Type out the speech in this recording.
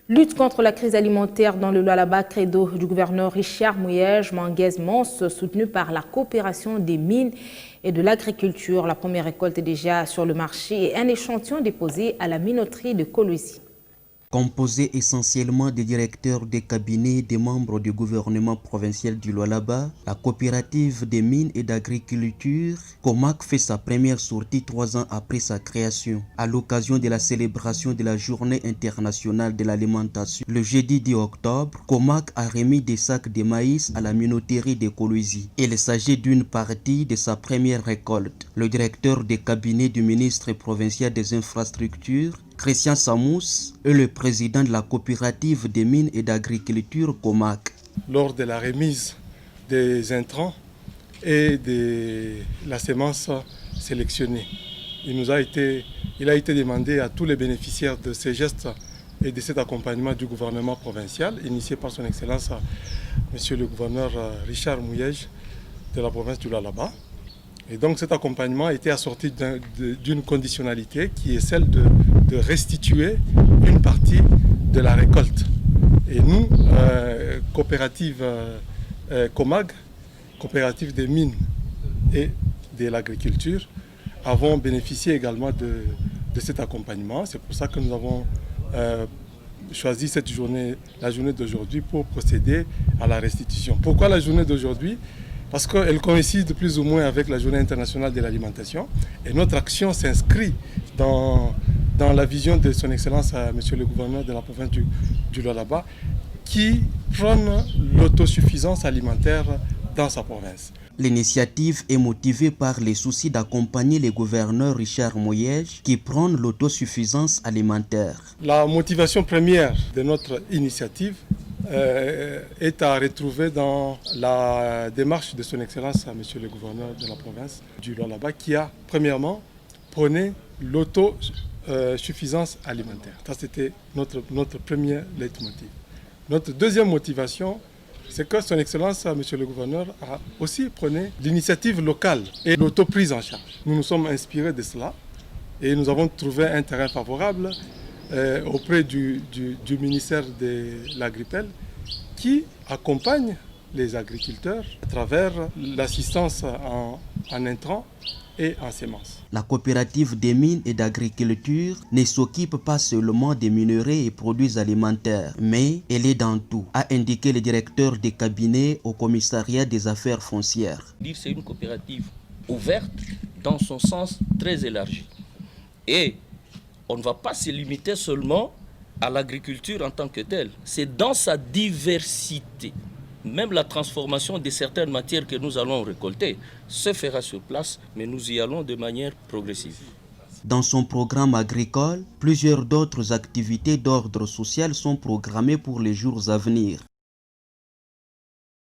Lutte contre la crise alimentaire dans le Lualaba, credo du gouverneur Richard Mouyej Manguez-Mons, soutenu par la coopération des mines et de l'agriculture. La première récolte est déjà sur le marché et un échantillon déposé à la minoterie de Kolwezi. Composé essentiellement des directeurs des cabinets des membres du gouvernement provincial du Lualaba, la coopérative des mines et d'agriculture, COMAC, fait sa première sortie 3 ans après sa création. À l'occasion de la célébration de la Journée internationale de l'alimentation, le jeudi 10 octobre, COMAC a remis des sacs de maïs à la minoterie de Kolwezi. Il s'agit d'une partie de sa première récolte. Le directeur des cabinets du ministre provincial des infrastructures, Christian Samous, est le président de la coopérative des mines et d'agriculture COMAC. Lors de la remise des intrants et de la semence sélectionnée, il a été demandé à tous les bénéficiaires de ces gestes et de cet accompagnement du gouvernement provincial, initié par son Excellence Monsieur le gouverneur Richard Mouyej de la province du Lualaba. Et donc cet accompagnement a été assorti d'une conditionnalité qui est celle de restituer une partie de la récolte. Et nous, coopérative COMAG, coopérative des mines et de l'agriculture, avons bénéficié également de cet accompagnement. C'est pour ça que nous avons choisi cette journée, la journée d'aujourd'hui, pour procéder à la restitution. Pourquoi la journée d'aujourd'hui ? Parce qu'elle coïncide plus ou moins avec la Journée internationale de l'alimentation et notre action s'inscrit dans la vision de son Excellence, Monsieur le gouverneur de la province du Lualaba, qui prône l'autosuffisance alimentaire dans sa province. L'initiative est motivée par les soucis d'accompagner le gouverneur Richard Mouyej qui prône l'autosuffisance alimentaire. La motivation première de notre initiative est à retrouver dans la démarche de son Excellence, Monsieur le gouverneur de la province du Lualaba, qui a premièrement prôné l'autosuffisance alimentaire. Ça, c'était notre premier leitmotiv. Notre deuxième motivation, c'est que son Excellence, Monsieur le gouverneur, a aussi prôné l'initiative locale et l'autoprise en charge. Nous nous sommes inspirés de cela et nous avons trouvé un terrain favorable auprès du ministère de l'Agripel qui accompagne les agriculteurs à travers l'assistance en intrants et en semences. La coopérative des mines et d'agriculture ne s'occupe pas seulement des minerais et produits alimentaires, mais elle est dans tout, a indiqué le directeur des cabinets au commissariat des affaires foncières. C'est une coopérative ouverte dans son sens très élargi. Et on ne va pas se limiter seulement à l'agriculture en tant que telle. C'est dans sa diversité. Même la transformation de certaines matières que nous allons récolter se fera sur place, mais nous y allons de manière progressive. Dans son programme agricole, plusieurs d'autres activités d'ordre social sont programmées pour les jours à venir.